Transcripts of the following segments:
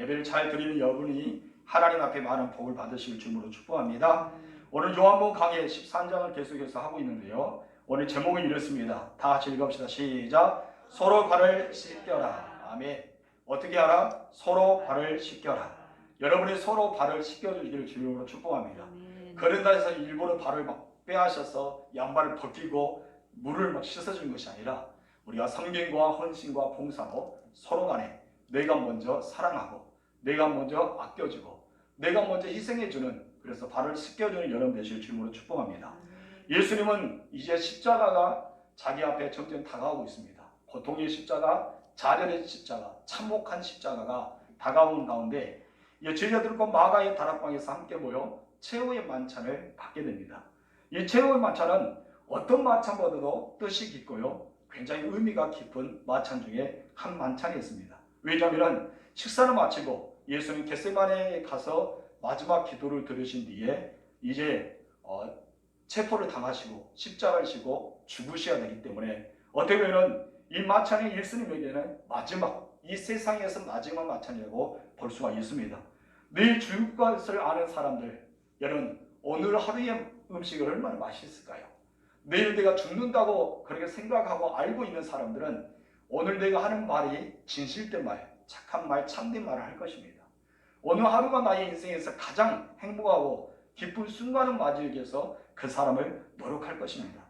예배를 잘 드리는 여러분이 하나님 앞에 많은 복을 받으실 줄로 축복합니다. 오늘 요한복음 강의 13장을 계속해서 하고 있는데요. 오늘 제목은 이렇습니다. 다 같이 읽읍시다. 시작. 서로 발을 씻겨라. 아멘. 어떻게 하라? 서로 발을 씻겨라. 여러분이 서로 발을 씻겨주기를 주님으로 축복합니다. 그런다 해서 일부러 발을 막 빼앗아서 양발을 벗기고 물을 막 씻어주는 것이 아니라 우리가 성경과 헌신과 봉사로 서로 간에 내가 먼저 사랑하고 내가 먼저 아껴주고 내가 먼저 희생해주는, 그래서 발을 씻겨주는 여러분 되실 주님으로 축복합니다. 예수님은 이제 십자가가 자기 앞에 점점 다가오고 있습니다. 고통의 십자가, 자련의 십자가, 참혹한 십자가가 다가오는 가운데 제자들과 마가의 다락방에서 함께 모여 최후의 만찬을 받게 됩니다. 이 최후의 만찬은 어떤 만찬보다도 뜻이 깊고요, 굉장히 의미가 깊은 만찬 중에 한 만찬이었습니다. 왜냐하면 식사를 마치고 예수님 겟세마네에 가서 마지막 기도를 들으신 뒤에 이제 체포를 당하시고 십자가를 지고 죽으셔야 되기 때문에 어떻게 보면 이 만찬이 예수님에게는 마지막, 이 세상에서 마지막 만찬이라고 볼 수가 있습니다. 내일 죽을 것을 아는 사람들, 여러분 오늘 하루의 음식을 얼마나 맛있을까요? 내일 내가 죽는다고 그렇게 생각하고 알고 있는 사람들은 오늘 내가 하는 말이 진실된 말, 착한 말, 참된 말을 할 것입니다. 오늘 하루가 나의 인생에서 가장 행복하고 기쁜 순간을 맞이하기 위해서 그 사람을 노력할 것입니다.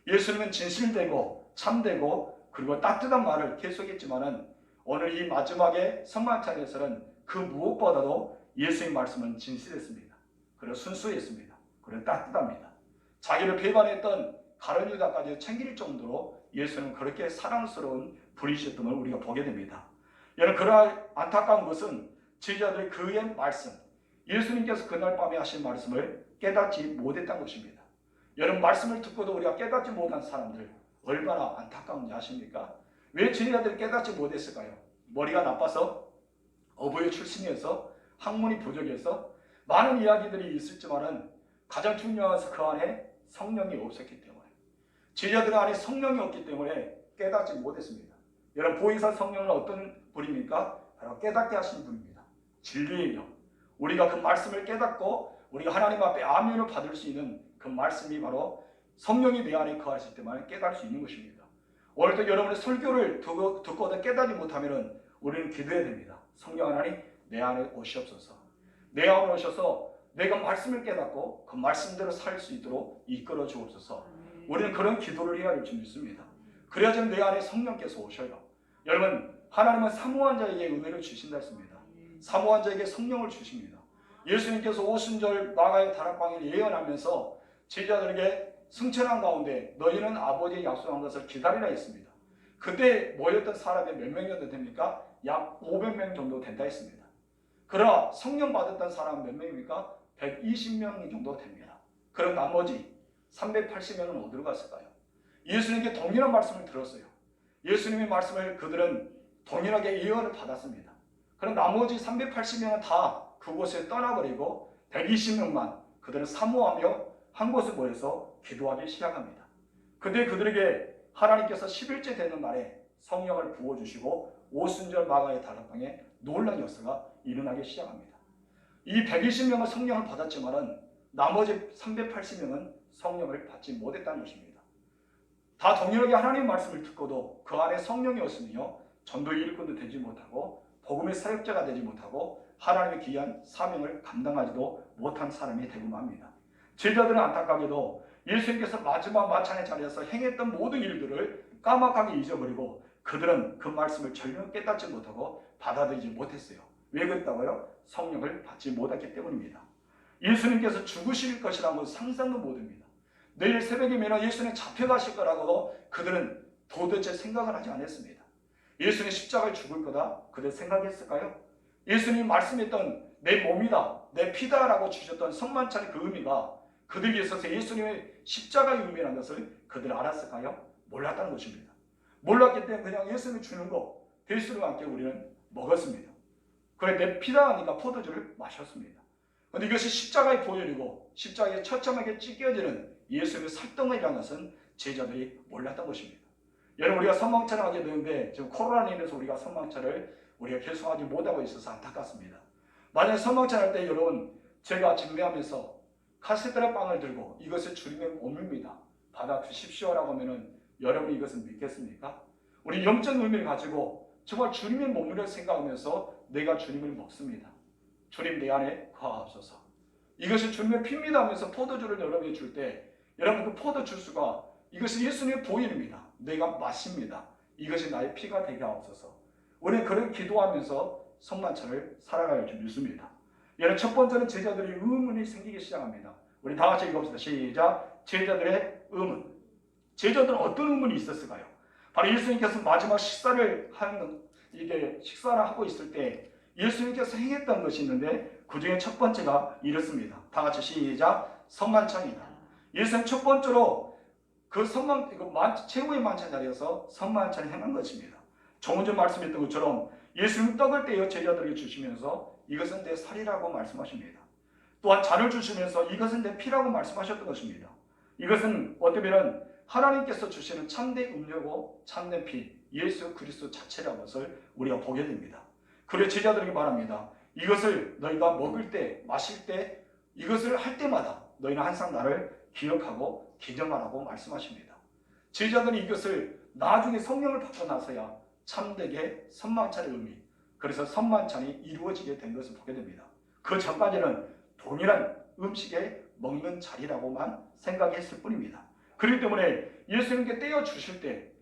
예수님은 진실되고 참되고 그리고 따뜻한 말을 계속했지만은 오늘 이 마지막에 성만찬에서는 그 무엇보다도 예수의 말씀은 진실했습니다. 그리고 순수했습니다. 그리고 따뜻합니다. 자기를 배반했던 가룟 유다까지 챙길 정도로 예수는 그렇게 사랑스러운 분이셨던 걸 우리가 보게 됩니다. 여러분, 그러나 안타까운 것은 제자들이 그의 말씀, 예수님께서 그날 밤에 하신 말씀을 깨닫지 못했다는 것입니다. 여러분, 말씀을 듣고도 우리가 깨닫지 못한 사람들 얼마나 안타까운지 아십니까? 왜 제자들이 깨닫지 못했을까요? 머리가 나빠서, 어부의 출신이어서, 학문이 부족해서 많은 이야기들이 있었지만은 가장 중요한 것은 그 안에 성령이 없었기 때문에, 제자들 안에 성령이 없기 때문에 깨닫지 못했습니다. 여러분, 보혜사 성령은 어떤 분입니까? 바로 깨닫게 하시는 분입니다. 진리의 영. 우리가 그 말씀을 깨닫고 우리가 하나님 앞에 아멘을 받을 수 있는 그 말씀이 바로 성령이 내 안에 거하실 때만 깨달을 수 있는 것입니다. 오늘도 여러분의 설교를 듣고도 깨닫지 못하면 우리는 기도해야 됩니다. 성령 하나님, 내 안에 오시옵소서. 내 안에 오셔서 내가 말씀을 깨닫고 그 말씀대로 살 수 있도록 이끌어 주옵소서. 우리는 그런 기도를 해야 할 줄 믿습니다. 그래야지 내 안에 성령께서 오셔요. 여러분, 하나님은 사모한 자에게 은혜를 주신다 했습니다. 사모한 자에게 성령을 주십니다. 예수님께서 오순절 마가의 다락방에 예언하면서 제자들에게 승천한 가운데 너희는 아버지의 약속한 것을 기다리라 했습니다. 그때 모였던 사람이 몇 명 정도 됩니까? 약 500명 정도 된다 했습니다. 그러나 성령 받았던 사람은 몇 명입니까? 120명 정도 됩니다. 그럼 나머지 380명은 어디로 갔을까요? 예수님께 동일한 말씀을 들었어요. 예수님의 말씀을 그들은 동일하게 예언을 받았습니다. 그럼 나머지 380명은 다 그곳에 떠나버리고 120명만 그들은 사모하며 한 곳에 모여서 기도하기 시작합니다. 그때 그들에게 하나님께서 10일째 되는 날에 성령을 부어주시고 오순절 마가의 다락방에 놀라운 역사가 일어나기 시작합니다. 이 120명은 성령을 받았지만은 나머지 380명은 성령을 받지 못했다는 것입니다. 다 동일하게 하나님의 말씀을 듣고도 그 안에 성령이 없으며 전도의 일꾼도 되지 못하고 복음의 사역자가 되지 못하고 하나님의 귀한 사명을 감당하지도 못한 사람이 되고 맙니다. 제자들은 안타깝게도 예수님께서 마지막 만찬의 자리에서 행했던 모든 일들을 까맣게 잊어버리고 그들은 그 말씀을 전혀 깨닫지 못하고 받아들이지 못했어요. 왜 그랬다고요? 성령을 받지 못했기 때문입니다. 예수님께서 죽으실 것이라는 것은 상상도 못합니다. 내일 새벽이면 예수님 잡혀가실 거라고도 그들은 도대체 생각을 하지 않았습니다. 예수님 십자가에 죽을 거다 그들 생각했을까요? 예수님이 말씀했던 내 몸이다, 내 피다라고 주셨던 성만찬의 그 의미가 그들에게 있어서 예수님의 십자가의 의미라는 것을 그들 알았을까요? 몰랐다는 것입니다. 몰랐기 때문에 그냥 예수님이 주는 거 대수로 함께 우리는 먹었습니다. 그래 내 피다 하니까 포도주를 마셨습니다. 그런데 이것이 십자가의 보혈이고 십자가에 처참하게 찢겨지는 예수님의 살덩이라는 것은 제자들이 몰랐던 것입니다. 여러분, 우리가 성만찬을 하게 되는데 지금 코로나로 인해서 우리가 성만찬을 우리가 계속하지 못하고 있어서 안타깝습니다. 만약 선망찬 때 여러분 제가 증례하면서 카세트라 빵을 들고 이것을 주님의 몸입니다, 받아 주십시오라고 하면은 여러분이 이것을 믿겠습니까? 우리 영적 의미를 가지고 정말 주님의 몸을 생각하면서 내가 주님을 먹습니다. 주님 내 안에 거하옵소서. 이것이 주님의 피입니다 하면서 포도주를 여러분이 줄 때 여러분 그 포도 주스가 이것이 예수님의 보혈입니다. 내가 마십니다. 이것이 나의 피가 되게 하옵소서. 우리는 그런 기도하면서 성만찬을 살아갈 줄 믿습니다. 여러분 첫 번째는 제자들의 의문이 생기기 시작합니다. 우리 다 같이 읽어봅시다. 시작. 제자들의 의문. 제자들은 어떤 의문이 있었을까요? 바로 예수님께서 마지막 식사를 하고 있을 때 예수님께서 행했던 것이 있는데 그 중에 첫 번째가 이렇습니다. 다 같이 시작. 선만찬이다. 예수님 첫 번째로 그 최후의 만찬 자리에서 선만찬을 행한 것입니다. 조금 전 말씀했던 것처럼 예수님 떡을 떼어 제자들에게 주시면서 이것은 내 살이라고 말씀하십니다. 또한 잔을 주시면서 이것은 내 피라고 말씀하셨던 것입니다. 이것은 어쩌면 하나님께서 주시는 참된 음료고 참된 피, 예수 그리스도 자체라는 것을 우리가 보게 됩니다. 그래 제자들에게 말합니다. 이것을 너희가 먹을 때, 마실 때, 이것을 할 때마다 너희는 항상 나를 기억하고 기념하라고 말씀하십니다. 제자들이 이것을 나중에 성령을 받고 나서야 참되게 선만찬의 의미, 그래서 선만찬이 이루어지게 된 것을 보게 됩니다. 그 전까지는 동일한 음식에 먹는 자리라고만 생각했을 뿐입니다. 그렇기 때문에 예수님께 떼어 주실 때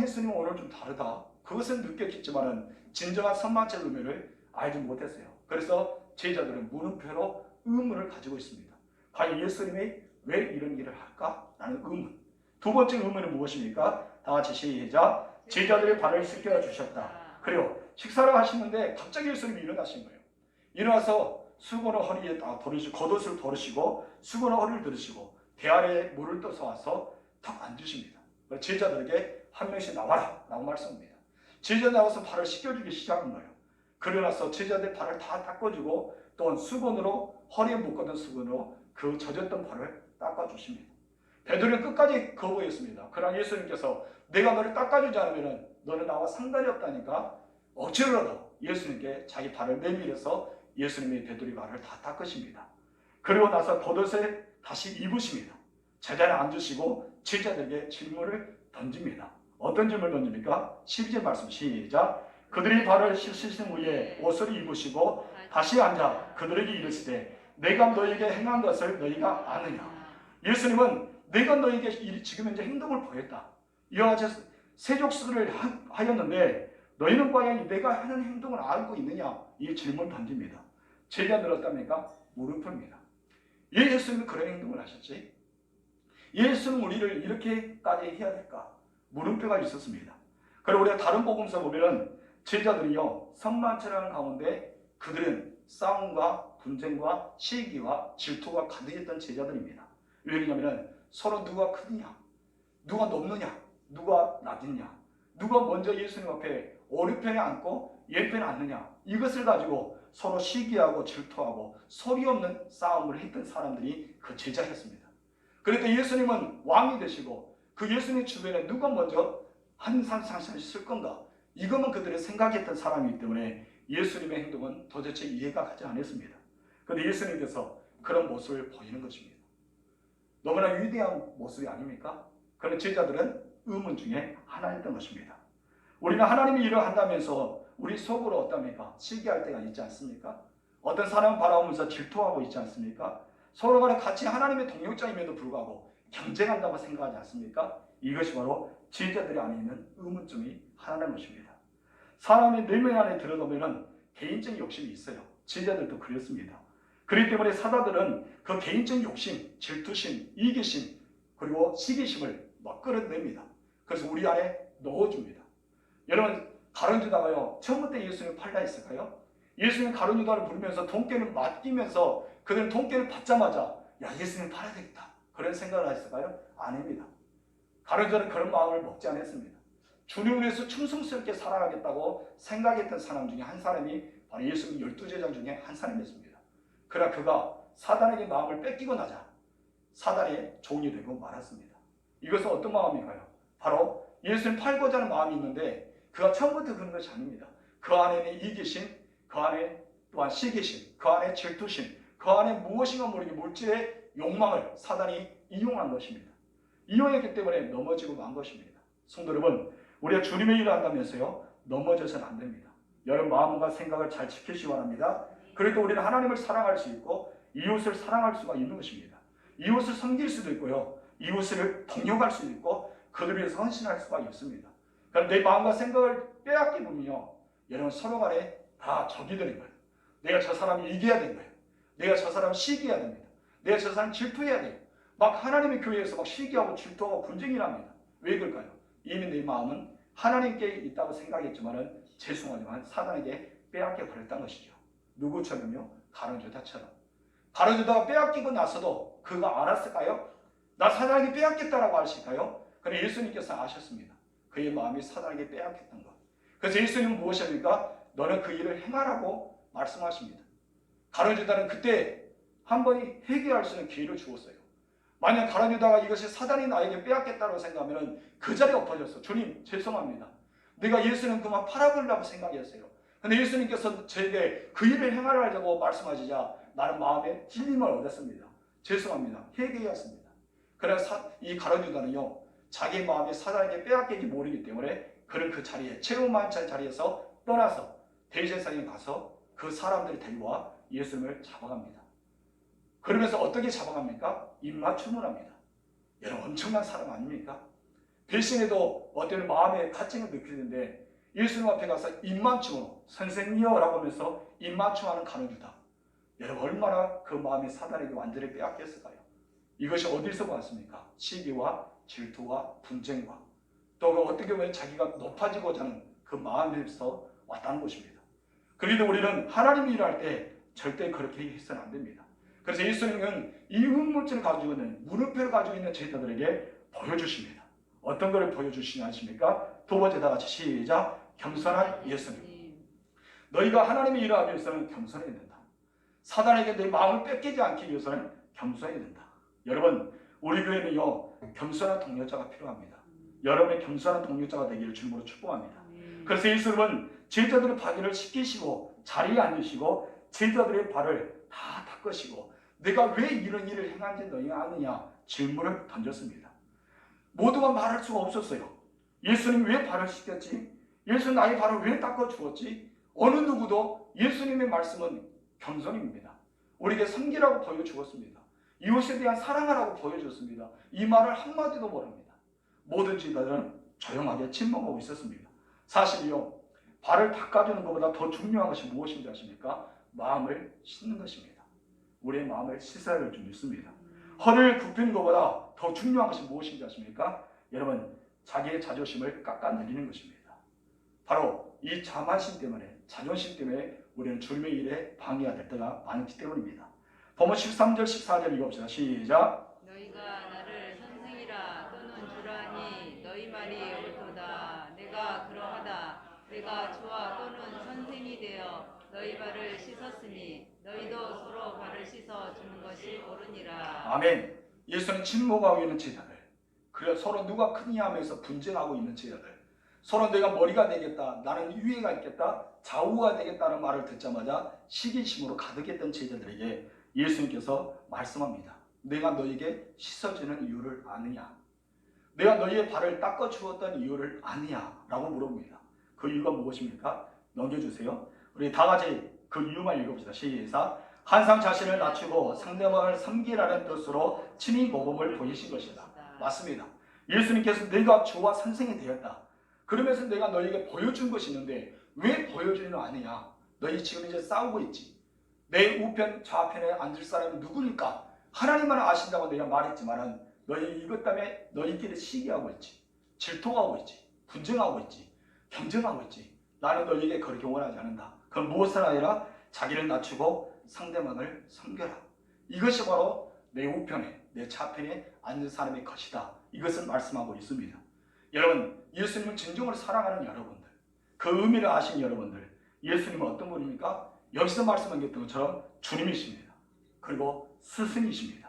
예수님은 오늘 좀 다르다, 그것은 느꼈겠지만 진정한 선만찬의 의미를 알지 못했어요. 그래서 제자들은 물음표로 의문을 가지고 있습니다. 과연 예수님이 왜 이런 일을 할까? 라는 의문. 두 번째 의문은 무엇입니까? 다 같이 시작. 제자들의 발을 씻겨 주셨다. 그리고 식사를 하시는데 갑자기 예수님이 일어나신 거예요. 일어나서 수건을 허리에 두르시고 겉옷을 두르시고 수건을 허리를 두르시고 대아래에 물을 떠서 와서 탁 앉으십니다. 제자들에게 한 명씩 나와라 라고 말씀합니다. 제자 나와서 발을 씻겨주기 시작한 거예요. 그러나서 제자들 발을 다 닦아주고 또 수건으로 허리에 묶었던 수건으로 그 젖었던 발을 닦아주십니다. 베드로는 끝까지 거부했습니다. 그러나 예수님께서 내가 너를 닦아주지 않으면 너는 나와 상관이 없다니까 어찌로라도 예수님께 자기 발을 내밀어서 예수님이 베드로의 발을 다 닦으십니다. 그리고 나서 겉옷을 다시 입으십니다. 제자리에 앉으시고 제자들에게 질문을 던집니다. 어떤 질문을 던집니까? 12절 말씀 시작. 그들이 발을 씻으신 후에 옷을 입으시고 다시 앉아 그들에게 이르시되 내가 너에게 행한 것을 너희가 아느냐. 예수님은 내가 너에게 지금 현재 행동을 보였다. 이와 같이 세족수를 하였는데 너희는 과연 내가 하는 행동을 알고 있느냐? 이 질문을 던집니다. 제자들 어떻습니까? 물음표입니다. 왜 예수님은 그런 행동을 하셨지? 예수는 우리를 이렇게까지 해야 될까? 물음표가 있었습니다. 그리고 우리가 다른 복음서 보면은 제자들이요 선만찬하는 가운데 그들은 싸움과 분쟁과 시기와 질투가 가득했던 제자들입니다. 왜 그러냐면 서로 누가 크느냐, 누가 높느냐, 누가 낮느냐, 누가 먼저 예수님 앞에 오른편에 앉고 왼편에 앉느냐, 이것을 가지고 서로 시기하고 질투하고 소리 없는 싸움을 했던 사람들이 그 제자였습니다. 그런데 예수님은 왕이 되시고 그 예수님 주변에 누가 먼저 한 상상을 쓸 건가, 이것만 그들이 생각했던 사람이기 때문에 예수님의 행동은 도대체 이해가 가지 않았습니다. 그런데 예수님께서 그런 모습을 보이는 것입니다. 너무나 위대한 모습이 아닙니까? 그런데 제자들은 의문 중에 하나였던 것입니다. 우리는 하나님의 일을 한다면서 우리 속으로 어떻습니까? 시기할 때가 있지 않습니까? 어떤 사람을 바라보면서 질투하고 있지 않습니까? 서로 간에 같이 하나님의 동역자임에도 불구하고 경쟁한다고 생각하지 않습니까? 이것이 바로 제자들이 안에 있는 의문점이 하나라는 것입니다. 사람의 내면 안에 들어가면 개인적인 욕심이 있어요. 제자들도 그랬습니다. 그렇기 때문에 사자들은 그 개인적인 욕심, 질투심, 이기심, 그리고 시기심을 막 끌어냅니다. 그래서 우리 안에 넣어줍니다. 여러분, 가룟 유다가요 처음부터 예수님을 팔라 했을까요? 예수님 가룟 유다를 부르면서 돈깨를 맡기면서 그들은 돈깨를 받자마자 야 예수님 팔아야 되겠다 그런 생각을 했을까요? 아닙니다. 가룟 유다는 그런 마음을 먹지 않았습니다. 주님을 위해서 충성스럽게 살아가겠다고 생각했던 사람 중에 한 사람이 바로 예수님 12제자 중에 한 사람이었습니다. 그러나 그가 사단에게 마음을 뺏기고 나자 사단의 종이 되고 말았습니다. 이것은 어떤 마음인가요? 바로 예수님 팔고자 하는 마음이 있는데 그가 처음부터 그런 것이 아닙니다. 그 안에는 이기심, 그 안에 또한 시기심, 그 안에 질투심, 그 안에 무엇인가 모르게 물질의 욕망을 사단이 이용한 것입니다. 이용했기 때문에 넘어지고 만 것입니다. 성도 여러분, 우리가 주님의 일을 한다면서요, 넘어져서는 안 됩니다. 여러분 마음과 생각을 잘 지키시기 바랍니다. 그래도 우리는 하나님을 사랑할 수 있고 이웃을 사랑할 수가 있는 것입니다. 이웃을 섬길 수도 있고요, 이웃을 동역할 수도 있고 그들을 위해서 헌신할 수가 있습니다. 그럼 내 마음과 생각을 빼앗기면요, 여러분 서로 간에 다 적이 되는 거예요. 내가 저 사람을 이겨야 되는 거예요. 내가 저 사람을 시기해야 됩니다. 내가 저 사람을 질투해야 돼요. 막 하나님의 교회에서 막 시기하고 질투하고 분쟁이 납니다. 왜 그럴까요? 이미 내 마음은 하나님께 있다고 생각했지만은 죄송하지만 사단에게 빼앗겨 버렸다는 것이죠. 누구처럼요? 가룟유다처럼. 가룟유다가 빼앗기고 나서도 그가 알았을까요? 나 사단에게 빼앗겼다라고 하실까요? 그런데 예수님께서 아셨습니다. 그의 마음이 사단에게 빼앗겼던 것. 그래서 예수님은 무엇입니까? 너는 그 일을 행하라고 말씀하십니다. 가룟유다는 그때 한 번이 회개할 수 있는 기회를 주었어요. 만약 가룟유다가 이것이 사단이 나에게 빼앗겼다고 생각하면 그 자리에 엎어졌어. 주님 죄송합니다. 내가 예수님 그만 팔아버리려고 생각했어요. 근데 예수님께서 저에게 그 일을 행하라고 말씀하시자 나는 마음에 찔림을 얻었습니다. 죄송합니다. 회개했습니다. 그래서 이 가룟유다는요, 자기 마음이 사단에게 빼앗기지 모르기 때문에 그는 그 자리에 체험만찬 자리에서 떠나서 대제사장에 가서 그 사람들을 데리고 와 예수님을 잡아갑니다. 그러면서 어떻게 잡아갑니까? 입맞춤을 합니다. 여러분 엄청난 사람 아닙니까? 배신에도 어떤 마음의 갈증을 느끼는데 예수님 앞에 가서 입맞춤으로 선생님이여 라고 하면서 입맞춤하는 가룟유다. 여러분 얼마나 그 마음이 사단에게 완전히 빼앗겼을까요? 이것이 어디서 왔습니까? 시기와 질투와 분쟁과 또 어떻게 보면 자기가 높아지고자 하는 그 마음에서 왔다는 것입니다. 그런데 우리는 하나님이 일할 때 절대 그렇게 해서는 안 됩니다. 그래서 예수님은 이 음물질을 가지고 있는 물음표를 가지고 있는 제자들에게 보여주십니다. 어떤 것을 보여주시냐 하십니까? 두 번째 다 같이 시작. 겸손한 예수님. 너희가 하나님의 일을 하기 위해서는 겸손해야 된다. 사단에게 내 마음을 뺏기지 않기 위해서는 겸손해야 된다. 여러분 우리 교회는요 겸손한 동료자가 필요합니다. 여러분의 겸손한 동료자가 되기를 주님으로 축복합니다. 그래서 예수님은 제자들의 발을 씻기시고 자리에 앉으시고 제자들의 발을 다 닦으시고 내가 왜 이런 일을 행한지 너희가 아느냐 질문을 던졌습니다. 모두가 말할 수가 없었어요. 예수님 왜 발을 씻겼지? 예수님 나의 발을 왜 닦아주었지? 어느 누구도 예수님의 말씀은 겸손입니다. 우리에게 섬기라고 보여주었습니다. 이웃에 대한 사랑하라고 보여줬습니다. 이 말을 한마디도 모릅니다. 모든 제자들은 조용하게 침묵하고 있었습니다. 사실요 발을 닦아주는 것보다 더 중요한 것이 무엇인지 아십니까? 마음을 씻는 것입니다. 우리의 마음을 씻어야 할 줄 믿습니다. 허리를 굽히는 것보다 더 중요한 것이 무엇인지 아십니까? 여러분 자기의 자존심을 깎아내리는 것입니다. 바로 이 자만심 때문에 자존심 때문에 우리는 주님의 일에 방해가 될 때가 많기 때문입니다. 본문 13절 14절 읽어봅시다. 시작. 너희가 나를 선생이라 또는 주라니 너희 말이 옳도다. 내가 그러하다. 내가 주와 또는 선생이 되어 너희 발을 씻었으니 너희도 서로 발을 씻어 주는 것이 옳으니라. 아멘. 예수는 침묵하고 있는 제자들, 그리고 서로 누가 크냐 하면서 분쟁하고 있는 제자들, 서로 내가 머리가 되겠다, 나는 위에가 있겠다, 좌우가 되겠다는 말을 듣자마자 시기심으로 가득했던 제자들에게 예수님께서 말씀합니다. 내가 너에게 씻어주는 이유를 아느냐? 내가 너희의 발을 닦아주었던 이유를 아느냐? 라고 물어봅니다. 그 이유가 무엇입니까? 넘겨주세요. 우리 다 같이 그 이유만 읽어봅시다. 시작. 항상 자신을 낮추고 상대방을 섬기라는 뜻으로 친히 모범을 보이신 것이다. 맞습니다. 예수님께서 내가 주와 선생이 되었다. 그러면서 내가 너희에게 보여준 것이 있는데 왜 보여주지는 않느냐? 너희 지금 이제 싸우고 있지. 내 우편 좌편에 앉을 사람이 누구니까 하나님만 아신다고 내가 말했지만은 너희 이것 때문에 너희끼리 시기하고 있지, 질투하고 있지, 분쟁하고 있지, 경쟁하고 있지. 나는 너희에게 그렇게 원하지 않는다. 그럼 무엇을 하여라? 자기를 낮추고 상대방을 섬겨라. 이것이 바로 내 우편에 내 좌편에 앉는 사람의 것이다. 이것을 말씀하고 있습니다. 여러분 예수님을 진정으로 사랑하는 여러분들, 그 의미를 아신 여러분들, 예수님은 어떤 분입니까? 여기서 말씀한 것처럼 주님이십니다. 그리고 스승이십니다.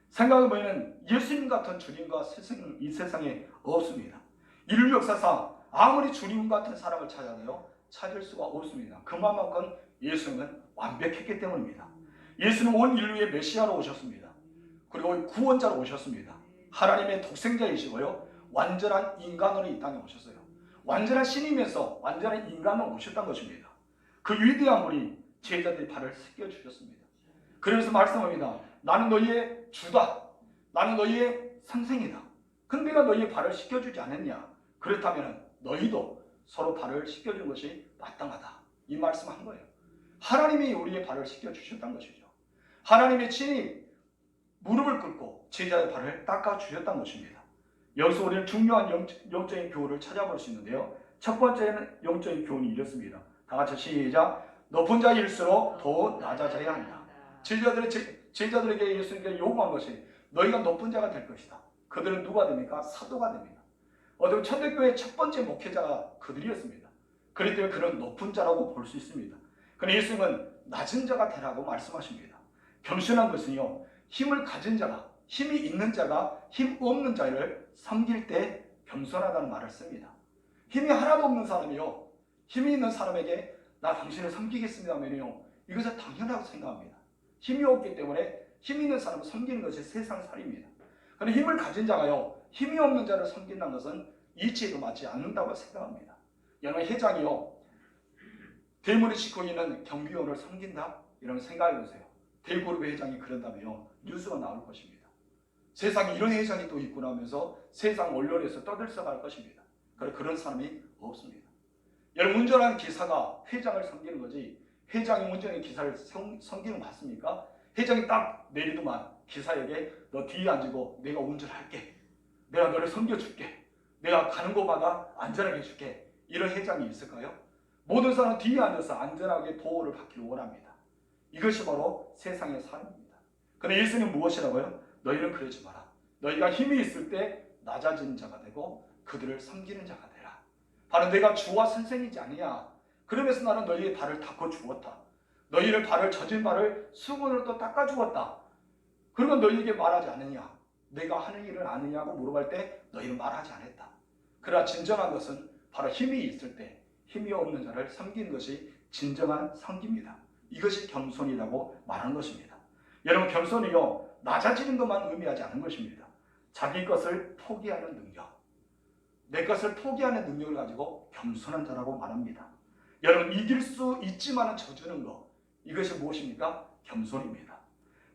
생각해보면 예수님 같은 주님과 스승이 이 세상에 없습니다. 인류 역사상 아무리 주님 같은 사람을 찾아내요 찾을 수가 없습니다. 그만큼 예수는 완벽했기 때문입니다. 예수는 온 인류의 메시아로 오셨습니다. 그리고 구원자로 오셨습니다. 하나님의 독생자이시고요, 완전한 인간으로 이 땅에 오셨어요. 완전한 신이면서 완전한 인간으로 오셨다는 것입니다. 그 위대한 분이 제자들의 발을 씻겨주셨습니다. 그래서 말씀합니다. 나는 너희의 주다. 나는 너희의 선생이다. 근데 내가 너희의 발을 씻겨주지 않았냐? 그렇다면 너희도 서로 발을 씻겨주는 것이 마땅하다. 이 말씀한 거예요. 하나님이 우리의 발을 씻겨주셨다는 것이죠. 하나님의 친히 무릎을 꿇고 제자의 발을 닦아주셨다는 것입니다. 여기서 우리는 중요한 영적인 교훈을 찾아볼 수 있는데요. 첫 번째는 영적인 교훈이 이렇습니다. 다 같이 시작. 높은 자일수록 더 낮아져야 한다. 제자들에게 예수님께서 요구한 것이 너희가 높은 자가 될 것이다. 그들은 누가 됩니까? 사도가 됩니다. 어떤 초대교회의 첫 번째 목회자가 그들이었습니다. 그렇기 때문에 그런 높은 자라고 볼 수 있습니다. 그런데 예수님은 낮은 자가 되라고 말씀하십니다. 겸손한 것은요, 힘을 가진 자가, 힘이 있는 자가 힘 없는 자를 섬길 때 겸손하다는 말을 씁니다. 힘이 하나도 없는 사람이요, 힘이 있는 사람에게 나 당신을 섬기겠습니다 하면요, 이것은 당연하다고 생각합니다. 힘이 없기 때문에 힘 있는 사람을 섬기는 것이 세상 살입니다. 그런데 힘을 가진 자가요, 힘이 없는 자를 섬긴다는 것은 이치에도 맞지 않는다고 생각합니다. 여러분, 회장이요, 대물을 싣고 있는 경비원을 섬긴다? 이런 생각해 보세요. 대그룹 회장이 그런다면 뉴스가 나올 것입니다. 세상에 이런 회장이 또 있구나 하면서 세상 언론에서 떠들썩할 것입니다. 그런 사람이 없습니다. 여러분, 운전하는 기사가 회장을 섬기는 거지, 회장이 운전하는 기사를 섬기는 거 맞습니까? 회장이 딱 내리더만 기사에게 너 뒤에 앉고 내가 운전할게, 내가 너를 섬겨줄게, 내가 가는 곳마다 안전하게 해줄게, 이런 회장이 있을까요? 모든 사람은 뒤에 앉아서 안전하게 보호를 받기를 원합니다. 이것이 바로 세상의 삶입니다. 그런데 예수님은 무엇이라고요? 너희는 그러지 마라. 너희가 힘이 있을 때 낮아진 자가 되고 그들을 섬기는 자가 되라. 바로 내가 주와 선생이지 아니냐. 그러면서 나는 너희의 발을 닦아 주었다. 너희를 발을 젖은 발을 수건으로 또 닦아 주었다. 그러면 너희에게 말하지 않느냐. 내가 하는 일을 아느냐고 물어볼 때 너희는 말하지 않았다. 그러나 진정한 것은 바로 힘이 있을 때 힘이 없는 자를 섬기는 것이 진정한 섬깁니다. 이것이 겸손이라고 말하는 것입니다. 여러분, 겸손이요, 낮아지는 것만 의미하지 않는 것입니다. 자기 것을 포기하는 능력, 내 것을 포기하는 능력을 가지고 겸손한 자라고 말합니다. 여러분, 이길 수 있지만 져주는 것, 이것이 무엇입니까? 겸손입니다.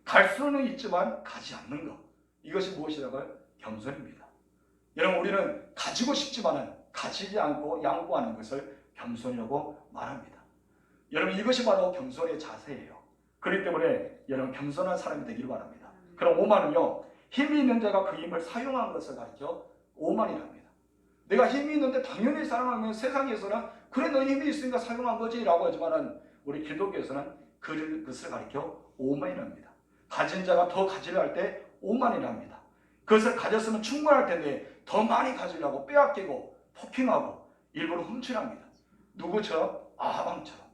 갈 수는 있지만 가지 않는 것, 이것이 무엇이라고요? 겸손입니다. 여러분, 우리는 가지고 싶지만 가지지 않고 양보하는 것을 겸손이라고 말합니다. 여러분, 이것이 바로 겸손의 자세예요. 그렇기 때문에 여러분, 겸손한 사람이 되기를 바랍니다. 그럼 오만은요, 힘이 있는 자가 그 힘을 사용한 것을 가리켜 오만이랍니다. 내가 힘이 있는데 당연히 사용하면 세상에서는 그래 너 힘이 있으니까 사용한 거지 라고 하지만은 우리 기독교에서는 그것을 가리켜 오만이랍니다. 가진 자가 더 가지려 할 때 오만이랍니다. 그것을 가졌으면 충분할 텐데 더 많이 가지려고 빼앗기고 폭행하고 일부러 훔치랍니다. 누구처럼? 아합처럼.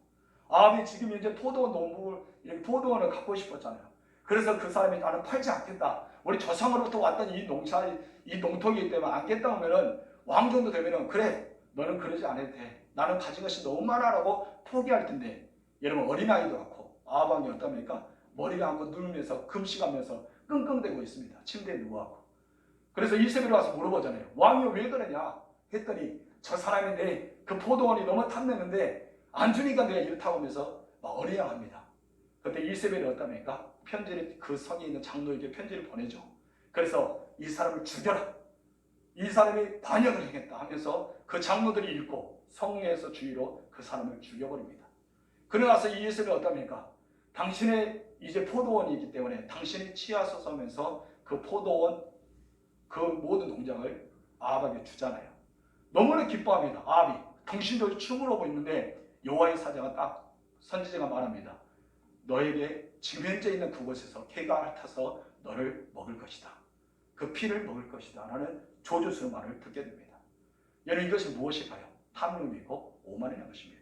아합이 지금 이제 포도원 농부를, 이렇게 포도원을 갖고 싶었잖아요. 그래서 그 사람이 나는 팔지 않겠다. 우리 조상으로부터 왔던 이 농토기이기 때문에 안겠다 하면은 왕 정도 되면은 그래, 너는 그러지 않아도 돼. 나는 가진 것이 너무 많아라고 포기할 텐데, 여러분, 어린아이도 그렇고 아합이 어떻습니까? 머리를 한번 누르면서 금식하면서 끙끙대고 있습니다. 침대에 누워갖고. 그래서 이세벨이 와서 물어보잖아요. 왕이 왜 그러냐 했더니 저 사람이 내 그 포도원이 너무 탐냈는데 안 주니까 내가 이렇다고 하면서 막 어리양합니다. 그때 이세벨이 어떻습니까? 편지를, 그 성에 있는 장로에게 편지를 보내죠. 그래서 이 사람을 죽여라. 이 사람이 반역을 행했다 하면서 그 장로들이 읽고 성에서 주의로 그 사람을 죽여버립니다. 그러고 나서 이 이세벨이 어떻습니까? 당신의 이제 포도원이 있기 때문에 당신이 치하소서 하면서 그 포도원 그 모든 농장을 아합에게 주잖아요. 너무나 기뻐합니다. 아합이 당신도 춤을 하고 있는데 여호와의 사자가 딱 선지자가 말합니다. 너에게 지금 현재 있는 그곳에서 개가 핥아서 너를 먹을 것이다. 그 피를 먹을 것이다 라는 조주스러운 말을 듣게 됩니다. 여러분, 이것이 무엇일까요? 탐욕이고 오만이라는 것입니다.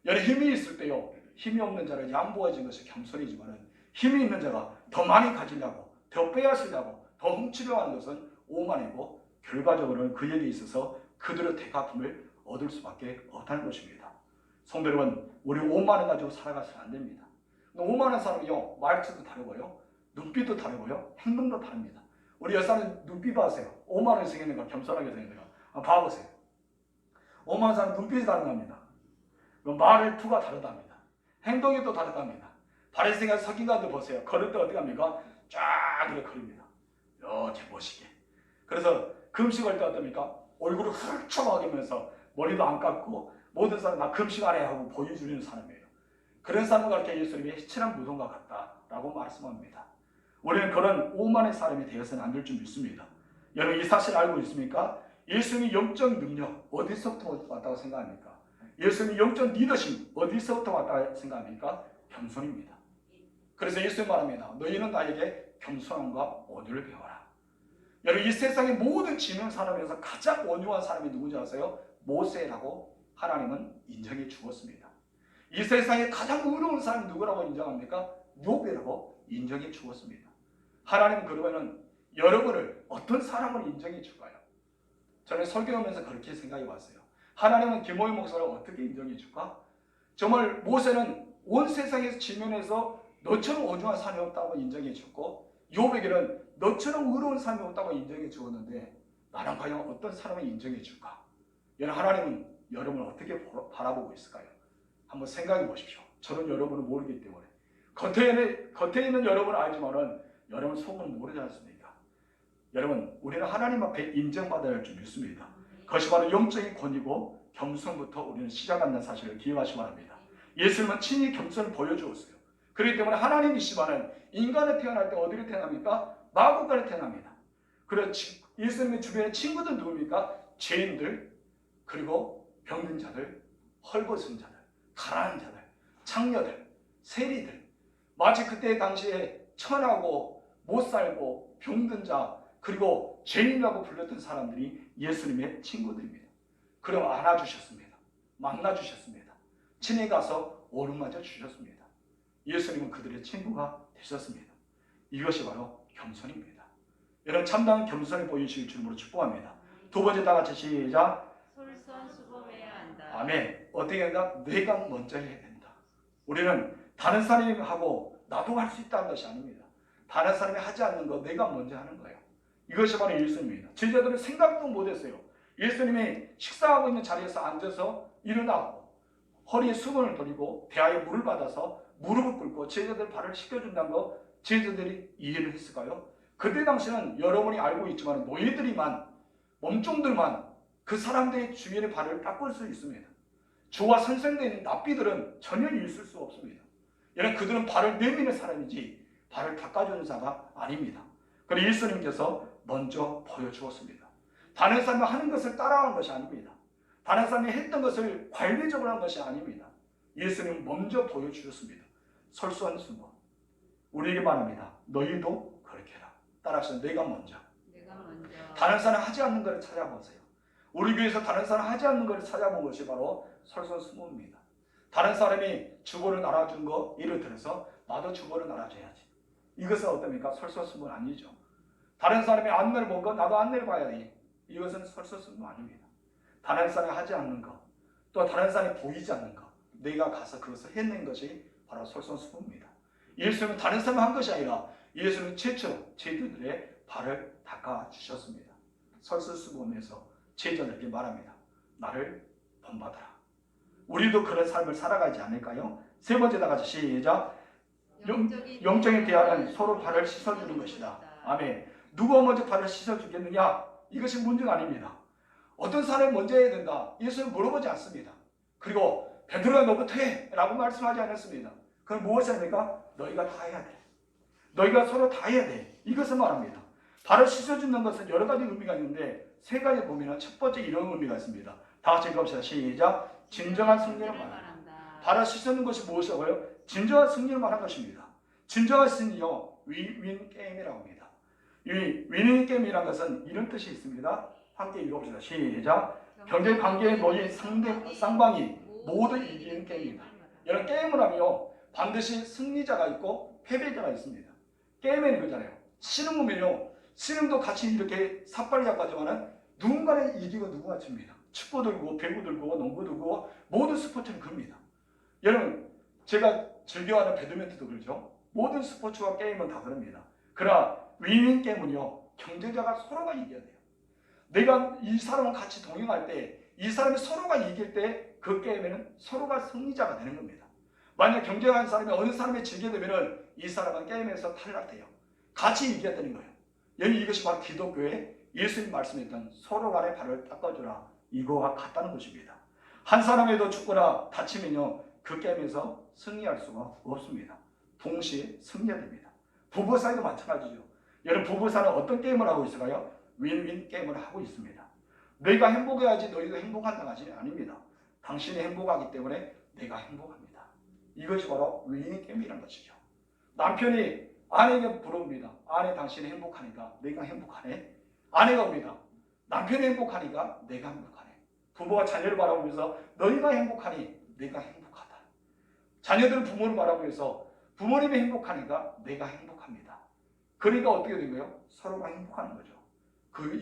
여러분, 힘이 있을 때요, 힘이 없는 자를 양보해준 것이 겸손이지만 힘이 있는 자가 더 많이 가지려고, 더 빼앗으려고, 더 훔치려고 하는 것은 오만이고 결과적으로는 그에게 있어서 그들의 대갚음을 얻을 수밖에 없다는 것입니다. 성도 여러분, 우리 5만 원 가지고 살아가서는 안 됩니다. 5만 원 사람이요, 말투도 다르고요, 눈빛도 다르고요, 행동도 다릅니다. 우리 여사는 눈빛 봐세요. 5만 원 생기는가 겸손하게 생기는가 봐보세요. 5만 원 사람 눈빛이 다르답니다. 말의 투가 다르답니다. 행동이 또 다르답니다. 바리새인과 서기관도 보세요. 걸을 때 어떻게 합니까? 쫙 이렇게 걸립니다. 이렇게 멋있게. 그래서 금식할 때 어떻습니까? 얼굴을 훌쩍하면서 머리도 안 깎고 모든 사람 나 금식하래 하고 보여주는 사람이에요. 그런 사람을 가르쳐 예수님이 희친한 무덤과 같다라고 말씀합니다. 우리는 그런 오만의 사람이 되어서는 안 될 줄 믿습니다. 여러분 이 사실 알고 있습니까? 예수님의 영적 능력 어디서부터 왔다고 생각합니까? 예수님의 영적 리더십 어디서부터 왔다고 생각합니까? 겸손입니다. 그래서 예수님 말합니다. 너희는 나에게 겸손함과 온유를 배워라. 여러분 이 세상의 모든 지명 사람에서 가장 온유한 사람이 누군지 아세요? 모세라고 하나님은 인정해 주었습니다. 이 세상에 가장 의로운 사람이 누구라고 인정합니까? 욥이라고 인정해 주었습니다. 하나님은 그러면은 여러분을 어떤 사람을 인정해 줄까요? 저는 설교하면서 그렇게 생각해 봤어요. 하나님은 김호희 목사를 어떻게 인정해 줄까? 정말 모세는 온 세상에서 지면에서 너처럼 온유한 사람이 없다고 인정해 줬고 욥에게는 너처럼 의로운 사람이 없다고 인정해 주었는데 나는 과연 어떤 사람을 인정해 줄까? 여러분 하나님은 여러분을 어떻게 바라보고 있을까요? 한번 생각해 보십시오. 저는 여러분을 모르기 때문에 겉에 있는 여러분을 알지만은 여러분 속은 모르지 않습니까? 여러분 우리는 하나님 앞에 인정받아야 할 줄 믿습니다. 그것이 바로 영적인 권위고 겸손부터 우리는 시작한다는 사실을 기억하시기 바랍니다. 예수님은 친히 겸손을 보여주었어요. 그렇기 때문에 하나님이시지만은 인간을 태어날 때 어디를 태어납니까? 마구간에 태어납니다. 그래서 예수님의 주변에 친구들 누굽니까? 죄인들, 그리고 병든 자들, 헐벗은 자들, 가난한 자들, 창녀들, 세리들. 마치 그때 당시에 천하고 못살고 병든 자 그리고 죄인이라고 불렸던 사람들이 예수님의 친구들입니다. 그럼 안아주셨습니다. 만나주셨습니다. 친히 가서 오른맞아 주셨습니다. 예수님은 그들의 친구가 되셨습니다. 이것이 바로 겸손입니다. 여러분 참다운 겸손을 보이실 줄로 축복합니다. 두 번째 다 같이 시작. 솔선수범해야 한다. 아멘. 어떻게 한다? 내가 먼저 해야 된다. 우리는 다른 사람이 하고 나도 할 수 있다는 것이 아닙니다. 다른 사람이 하지 않는 거 내가 먼저 하는 거예요. 이것이 바로 예수님입니다. 제자들은 생각도 못했어요. 예수님이 식사하고 있는 자리에서 앉아서 일어나고 허리에 수건을 돌리고 대하에 물을 받아서 무릎을 꿇고 제자들 발을 씻겨준다는 거 제자들이 이해를 했을까요? 그때 당시는 여러분이 알고 있지만 노예들이만 몸종들만 그 사람들의 주변의 발을 닦을 수 있습니다. 주와 선생된 납비들은 전혀 있을 수 없습니다. 여러분 그들은 발을 내미는 사람이지 발을 닦아주는 자가 아닙니다. 그래서 예수님께서 먼저 보여주었습니다. 다른 사람이 하는 것을 따라한 것이 아닙니다. 다른 사람이 했던 것을 관리적으로 한 것이 아닙니다. 예수님 먼저 보여주셨습니다. 설수한수범. 우리에게 말합니다. 너희도 그렇게 해라. 따라서 내가 먼저. 다른 사람 하지 않는 것을 찾아보세요. 우리 교회에서 다른 사람 하지 않는 것을 찾아본 것이 바로 설선수범입니다. 다른 사람이 주보를 알아준 거 예를 들어서 나도 주보를 알아줘야지. 이것은 어떻습니까? 설선수범 아니죠. 다른 사람이 안내를 본 거 나도 안내를 봐야 돼. 이것은 설선수범 아닙니다. 다른 사람이 하지 않는 거, 또 다른 사람이 보이지 않는 거, 내가 가서 그것을 해낸 것이 바로 설선수범입니다. 예수님은 다른 사람이 한 것이 아니라 예수님은 최초로 제자들의 발을 닦아주셨습니다. 설선수범에서 제자들에게 말합니다. 나를 본받아라. 우리도 그런 삶을 살아가지 않을까요? 세 번째 다 같이 시작. 영적인 대화는 서로 발을 씻어주는 것이다. 아멘. 누가 먼저 발을 씻어주겠느냐? 이것이 문제가 아닙니다. 어떤 사람이 먼저 해야 된다. 예수는 물어보지 않습니다. 그리고 베드로가 너부터 해 라고 말씀하지 않았습니다. 그건 무엇입니까? 너희가 다 해야 돼. 너희가 서로 다 해야 돼. 이것을 말합니다. 발을 씻어주는 것은 여러 가지 의미가 있는데 세 가지 보면 첫 번째 이런 의미가 있습니다. 다 같이 읽어봅시다. 시작. 진정한 승리를 말한다. 발을 씻는 것이 무엇이라고요? 진정한 승리를 말한 것입니다. 진정한 승리요. 윈 게임이라고 합니다. 이 윈 게임이라는 것은 이런 뜻이 있습니다. 함께 읽어봅시다. 시작. 경제 관계에 놓인 쌍방이 모두 이기는 게임이다. 이런 게임을 하면 반드시 승리자가 있고 패배자가 있습니다. 게임에는 그잖아요. 씨름이면요. 씨름도 같이 이렇게 삿발이 잡가지만은 누군가는 이기고 누군가 집니다. 축구 들고 배구 들고 농구 들고 모든 스포츠는 그럽니다. 여러분, 제가 즐겨하는 배드민턴도 그렇죠. 모든 스포츠와 게임은 다 그럽니다. 그러나 윈윈 게임은요, 경쟁자가 서로가 이겨야 돼요. 내가 이 사람과 같이 동행할 때 이 사람이 서로가 이길 때 그 게임에는 서로가 승리자가 되는 겁니다. 만약 경쟁하는 사람이 어느 사람이 지게 되면은 이 사람은 게임에서 탈락돼요. 같이 이겨야 되는 거예요. 여러분, 이것이 바로 기독교의 예수님 말씀했던 서로 간의 발을 닦아주라, 이거와 같다는 것입니다. 한 사람에도 죽거나 다치면요, 그 게임에서 승리할 수가 없습니다. 동시에 승리해야 됩니다. 부부 사이도 마찬가지죠. 여러분, 부부 사이는 어떤 게임을 하고 있을까요? 윈윈 게임을 하고 있습니다. 너희가 행복해야지 너희도 행복한다는 것이 아닙니다. 당신이 행복하기 때문에 내가 행복합니다. 이것이 바로 윈윈 게임이라는 것이죠. 남편이 아내에게 물어봅니다. 아내, 당신이 행복하니까 내가 행복하네. 아내가 옵니다. 남편이 행복하니까 내가 행복하네. 부모가 자녀를 바라보면서 너희가 행복하니 내가 행복하다. 자녀들은 부모를 바라보면서 부모님이 행복하니까 내가 행복합니다. 그러니까 어떻게 된 거예요? 서로가 행복하는 거죠.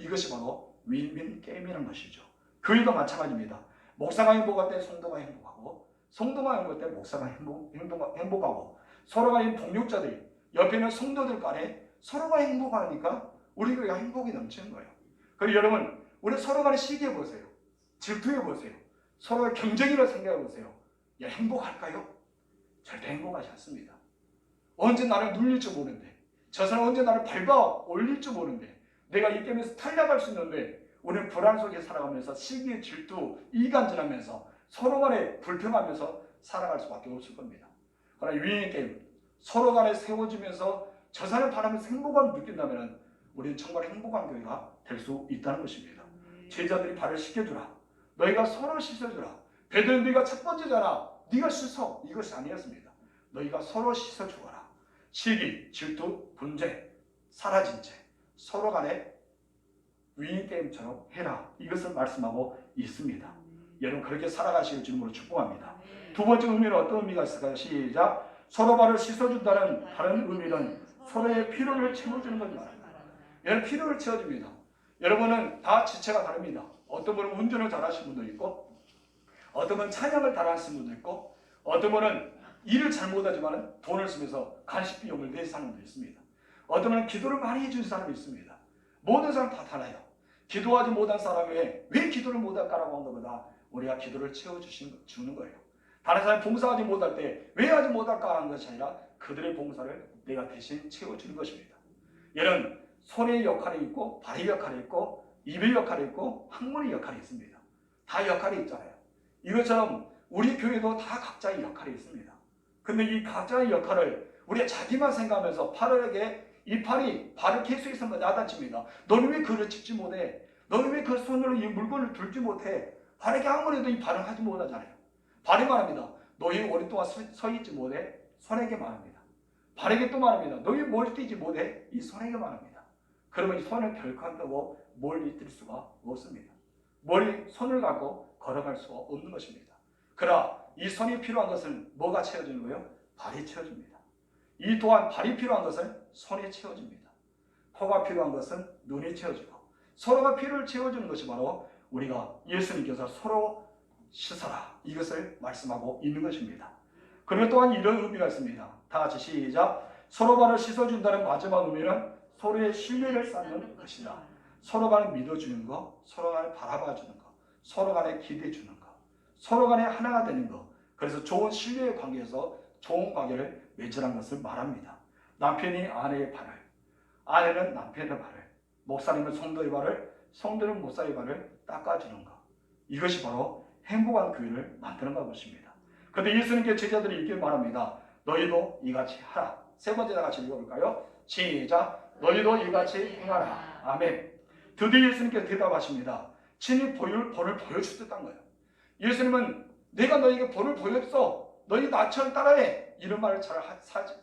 이것이 바로 윈윈 게임이라는 것이죠. 교회도 마찬가지입니다. 목사가 행복할 때 성도가 행복하고, 성도가 행복할 때 목사가 행복하고, 서로가 이 동력자들이 옆에 있는 성도들 간에 서로가 행복하니까 우리 교회가 행복이 넘치는 거예요. 그리고 여러분, 우리 서로 간에 시기해 보세요. 질투해 보세요. 서로의 경쟁이라 생각해 보세요. 야, 행복할까요? 절대 행복하지 않습니다. 언제 나를 눌릴 줄 모르는데, 저 사람 언제 나를 밟아 올릴 줄 모르는데, 내가 이 게임에서 탈락할 수 있는데 우리는 불안 속에 살아가면서 시기, 질투, 이간질하면서 서로 간에 불평하면서 살아갈 수밖에 없을 겁니다. 그러나 윈윈 게임, 서로 간에 세워지면서 저 사람 바라면서 행복감을 느낀다면 우리는 정말 행복한 교회가 될 수 있다는 것입니다. 제자들이 발을 씻겨주라. 너희가 서로 씻어주라. 베드로, 네가 첫 번째잖아. 네가 씻어. 이것이 아니었습니다. 너희가 서로 씻어주거라. 시기, 질투, 분쟁 사라진 채 서로 간에 윈윈 게임처럼 해라. 이것을 말씀하고 있습니다. 여러분, 그렇게 살아가시길 주님으로 축복합니다. 두 번째 의미는 어떤 의미가 있을까요? 시작. 서로 발을 씻어준다는 다른 의미는 서로의 필요를 채워주는 것을 말합니다. 여러분, 필요를 채워줍니다. 여러분은 다 지체가 다릅니다. 어떤 분은 운전을 잘하시는 분도 있고, 어떤 분은 찬양을 잘하시는 분도 있고, 어떤 분은 일을 잘 못하지만 돈을 쓰면서 간식 비용을 내는 사람도 있습니다. 어떤 분은 기도를 많이 해주는 사람이 있습니다. 모든 사람 다 달라요. 기도하지 못한 사람에게 왜 기도를 못할까라고 한 것보다 우리가 기도를 채워주는 거예요. 다른 사람이 봉사하지 못할 때 왜 하지 못할까 하는 것이 아니라 그들의 봉사를 내가 대신 채워주는 것입니다. 여러분, 손의 역할이 있고, 발의 역할이 있고, 입의 역할이 있고, 학문의 역할이 있습니다. 다 역할이 있잖아요. 이것처럼 우리 교회도 다 각자의 역할이 있습니다. 근데 이 각자의 역할을 우리가 자기만 생각하면서 팔에게 이 팔이 발을 계속 있으면 야단칩니다. 너는 왜 그를 짚지 못해? 너는 왜 그 손으로 이 물건을 들지 못해? 발에게 아무래도 이 발을 하지 못하잖아요. 발이 말합니다. 너희 오랫동안 서 있지 못해? 손에게 말합니다. 발에게 또 말합니다. 너희 뭘 뛰지 못해? 이 손에게 말합니다. 그러면 이 손을 결코 한다고 멀리 뛸 수가 없습니다. 손을 갖고 걸어갈 수가 없는 것입니다. 그러나 이 손이 필요한 것은 뭐가 채워지는 거예요? 발이 채워집니다. 이 또한 발이 필요한 것은 손이 채워집니다. 코가 필요한 것은 눈이 채워지고, 서로가 필요를 채워주는 것이 바로 우리가 예수님께서 서로 씻어라, 이것을 말씀하고 있는 것입니다. 그리고 또한 이런 의미가 있습니다. 다 같이 시작. 서로 간을 씻어준다는 마지막 의미는 서로의 신뢰를 쌓는 것이다. 서로 간을 믿어주는 것, 서로 간을 바라봐주는 것, 서로 간에 기대주는 것, 서로 간에 하나가 되는 것. 그래서 좋은 신뢰의 관계에서 좋은 관계를 맺으라는 것을 말합니다. 남편이 아내의 발을, 아내는 남편의 발을, 목사님은 성도의 발을, 성도는 목사의 발을 닦아주는 것. 이것이 바로 행복한 교회를 만드는 것입니다. 그런데 예수님께 제자들이 이렇게 말합니다. 너희도 이같이 하라. 세 번째 다 같이 읽어볼까요? 시작. 너희도 이같이 행하라. 아멘. 드디어 예수님께서 대답하십니다. 친히 본을 보여주셨다는 거예요. 예수님은 내가 너희에게 본을 보였어. 너희 나처럼 따라해. 이런 말을 잘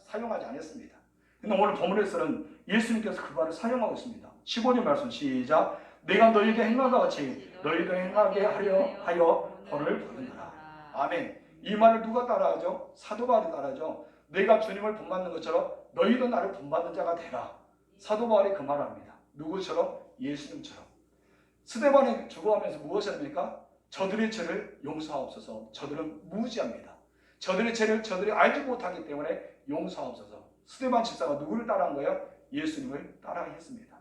사용하지 않았습니다. 근데 오늘 본문에서는 예수님께서 그 말을 사용하고 있습니다. 15절 말씀 시작. 내가 너희에게 행한 것 같이 너희도 행하게 하여 본을 보이노라. 아멘. 이 말을 누가 따라하죠? 사도 바울이 따라하죠. 내가 주님을 본받는 것처럼 너희도 나를 본받는 자가 되라. 사도 바울이 그 말을 합니다. 누구처럼? 예수님처럼. 스데반이 죽어가면서 무엇을 합니까? 저들의 죄를 용서하옵소서. 저들은 무지합니다. 저들의 죄를 저들이 알지 못하기 때문에 용서하옵소서. 스데반 집사가 누구를 따라한 거예요? 예수님을 따라했습니다.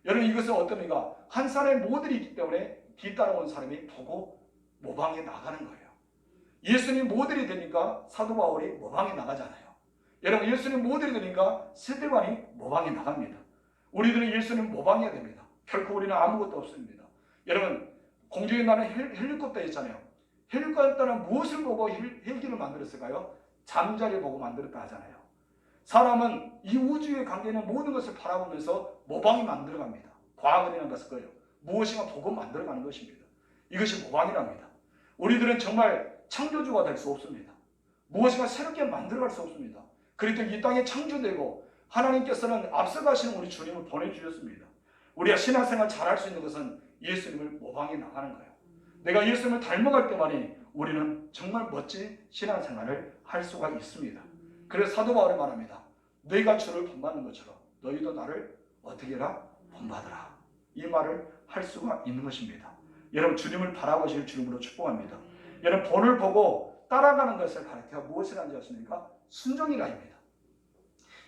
여러분 이것은 어떤 의미가 한 사람의 모델이 있기 때문에 뒤따라온 사람이 보고 모방해 나가는 거예요. 예수님 모델이 되니까 사도 바울이 모방해 나가잖아요. 여러분 예수님 모델이 되니까 스데반이 모방해 나갑니다. 우리들은 예수님 모방해야 됩니다. 결코 우리는 아무것도 없습니다. 여러분 공중에 나는 헬리콥터 있잖아요. 헬리콥터는 무엇을 보고 헬기를 만들었을까요? 잠자리 보고 만들었다 하잖아요. 사람은 이 우주의 관계는 모든 것을 바라보면서 모방이 만들어갑니다. 과학이라는 것은 거예요. 무엇인가 보고 만들어가는 것입니다. 이것이 모방이랍니다. 우리들은 정말 창조주가 될 수 없습니다. 무엇인가 새롭게 만들어갈 수 없습니다. 그래도 이 땅에 창조되고 하나님께서는 앞서가시는 우리 주님을 보내주셨습니다. 우리가 신앙생활 잘할 수 있는 것은 예수님을 모방해 나가는 거예요. 내가 예수님을 닮아갈 때만이 우리는 정말 멋진 신앙생활을 할 수가 있습니다. 그래서 사도 바울이 말합니다. 너희가 주를 본받는 것처럼 너희도 나를 어떻게 해라? 본받으라. 이 말을 할 수가 있는 것입니다. 여러분 주님을 바라보실 주님으로 축복합니다. 여러분 본을 보고 따라가는 것을 가르쳐 무엇이라는지 아십니까? 순종이라입니다.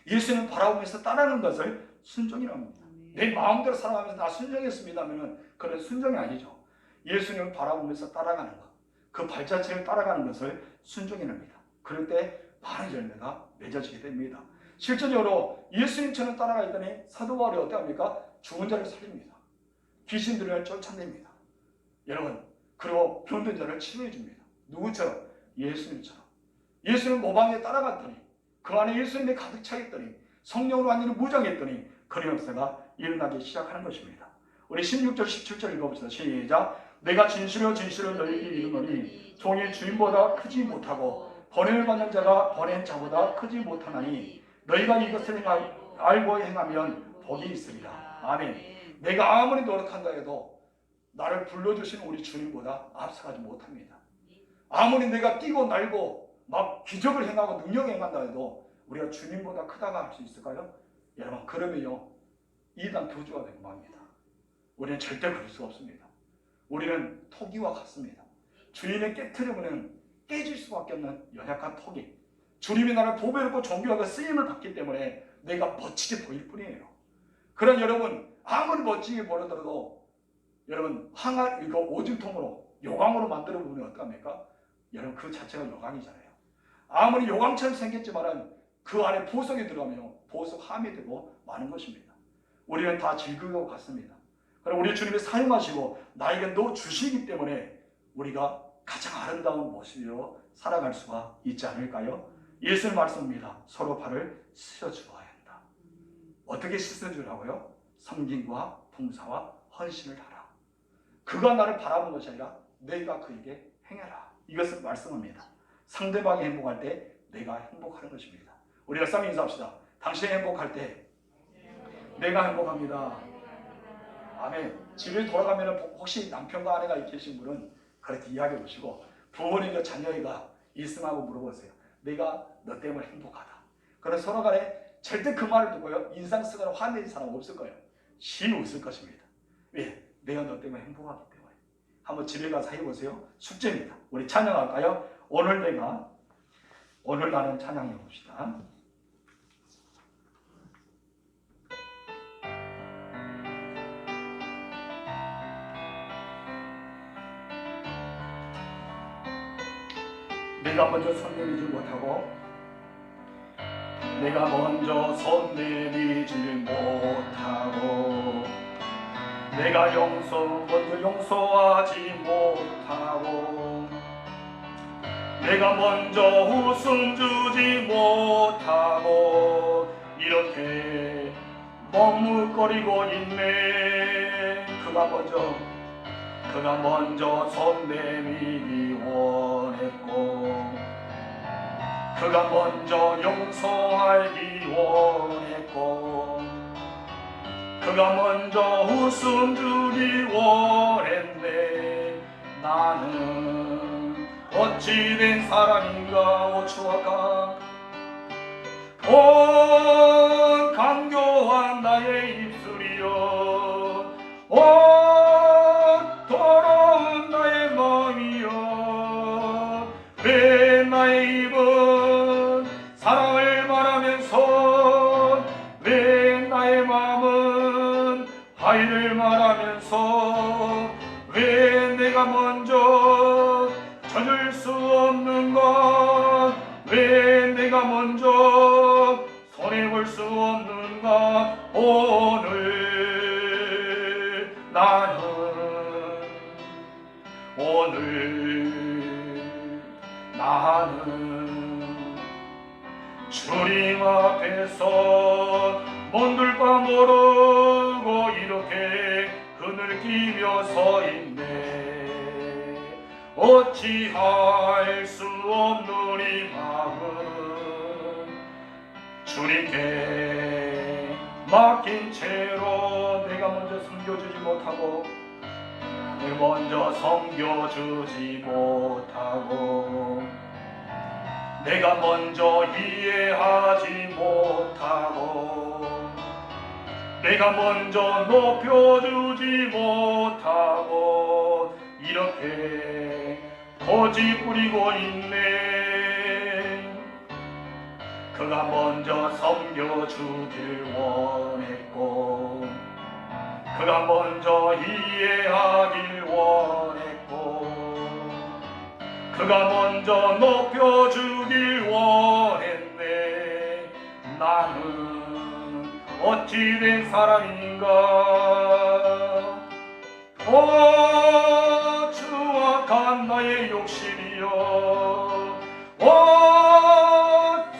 예수님 바라보면서 따라가는 것을 순종이랍니다. 내 마음대로 살아가면서 나 순종했습니다 하면 그런 순종이 아니죠. 예수님을 바라보면서 따라가는 것, 그 발자취를 따라가는 것을 순종이랍니다. 그럴 때 많은 열매가 맺어지게 됩니다. 실제적으로 예수님처럼 따라가 있더니 사도 바울이 어떻게 합니까? 죽은 자를 살립니다. 귀신들을 쫓아냅니다. 여러분 그리고 병든 자를 치료해 줍니다. 누구처럼? 예수님처럼. 예수님 모방에 따라갔더니 그 안에 예수님이 가득 차 있더니 성령으로 완전히 무장했더니 그런 역사가 일어나기 시작하는 것입니다. 우리 16절 17절 읽어봅시다. 시작. 내가 진실로 진실로 너희에게 이르노니 종이 주인보다 크지 못하고 번영을 받는 자가 보낸 자보다 크지 못하나니 너희가 이것을 알고 행하면 복이 있으리라. 아멘. 내가 아무리 노력한다 해도 나를 불러주신 우리 주님보다 앞서가지 못합니다. 아무리 내가 뛰고 날고 막 기적을 행하고 능력을 행한다 해도 우리가 주님보다 크다고 할 수 있을까요? 여러분 그러면요 이단 교주가 되고 맙니다. 우리는 절대 그럴 수 없습니다. 우리는 토기와 같습니다. 주님의 깨트리면 깨질 수밖에 없는 연약한 토기. 주님이 나를 보배롭고 존귀하고 쓰임을 받기 때문에 내가 멋지게 보일 뿐이에요. 그런 여러분 아무리 멋지게 보여더라도 여러분 항아리 이거 오줌통으로 요강으로 만들어 보면 어떡합니까? 여러분 그 자체가 요강이잖아요. 아무리 요강처럼 생겼지만은 그 안에 보석이 들어가면 보석 함이 되고 마는 것입니다. 우리는 다 질그릇과 같습니다. 그럼 우리 주님이 사용하시고 나에게 넣어 주시기 때문에 우리가 가장 아름다운 모습으로 살아갈 수가 있지 않을까요? 예수의 말씀입니다. 서로 발을 씻어주어야 한다. 어떻게 씻어주라고요? 섬김과 봉사와 헌신을 하라. 그가 나를 바라본 것이 아니라 내가 그에게 행해라. 이것을 말씀합니다. 상대방이 행복할 때 내가 행복하는 것입니다. 우리가 쌍 인사합시다. 당신이 행복할 때 내가 행복합니다. 아멘. 집에 돌아가면 혹시 남편과 아내가 계신 분은 그렇게 이야기해 보시고 부모님과 자녀가 있음하고 물어보세요. 내가 너 때문에 행복하다. 그럼 서로 간에 절대 그 말을 듣고요 인상 쓰거나 화내는 사람 없을 거예요. 신 웃을 것입니다. 왜? 내가 너 때문에 행복하기 때문에. 한번 집에 가서 해보세요. 숙제입니다. 우리 찬양할까요? 오늘 나는 찬양해 봅시다. 내가 먼저 손 내밀지 못하고 내가 먼저 손 내밀지 못하고 내가 먼저 용서하지 못하고 내가 먼저 웃음 주지 못하고 이렇게 머뭇거리고 있네. 그가 먼저 손 내밀기 원했고 그가 먼저 용서하기 원했고 그가 먼저 웃음 주기 원했네. 나는 어찌된 사람인가. 오 추악한 오 강교한 나의 입술이여 오 더러운 나의 마음이여 왜 나의 입 내가 먼저 손해볼 수 없는가. 오늘 나는 주님 앞에서 몸둘바 모르고 이렇게 흐느끼며 서 있네. 어찌할 수 없는 이 마음 주님께 맡긴 채로 내가 먼저 섬겨주지 못하고 먼저 섬겨주지 못하고 내가 먼저 이해하지 못하고 내가 먼저 높여주지 못하고 이렇게 고집 부리고 있네. 그가 먼저 섬겨주길 원했고 그가 먼저 이해하길 원했고 그가 먼저 높여주길 원했네. 나는 어찌된 사람인가. 오 추악한 나의 욕심이여, 오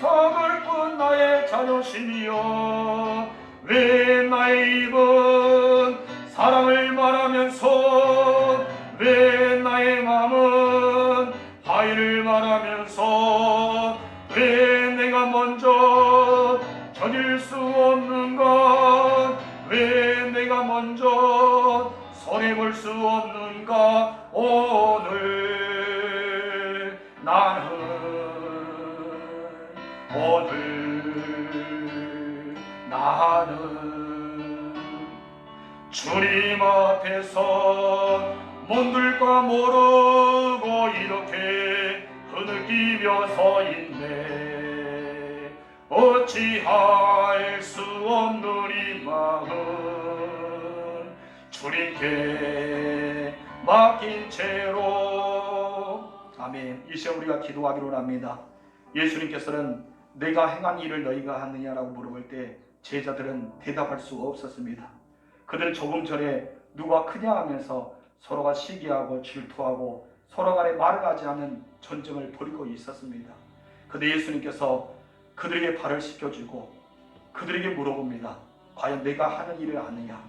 서글픈 나의 자존심이여, 왜 나의 입은 사랑을 말하면서 왜 나의 마음은 화해를 말하면서 왜 내가 먼저 저질 수 없는가. 왜 내가 먼저 손해볼 수 없는가. 오늘 나는 주님 앞에서 몸둘바 모르고 이렇게 흐느끼며 서 있네. 어찌할 수 없는 이 마음 주님께 맡긴 채로. 아멘. 이 시간 우리가 기도하기로 합니다. 예수님께서는 내가 행한 일을 너희가 하느냐라고 물어볼 때 제자들은 대답할 수가 없었습니다. 그들은 조금 전에 누가 크냐 하면서 서로가 시기하고 질투하고 서로 간에 말을 하지 않는 전쟁을 벌이고 있었습니다. 그런데 예수님께서 그들에게 발을 씻겨주고 그들에게 물어봅니다. 과연 내가 하는 일을 아느냐.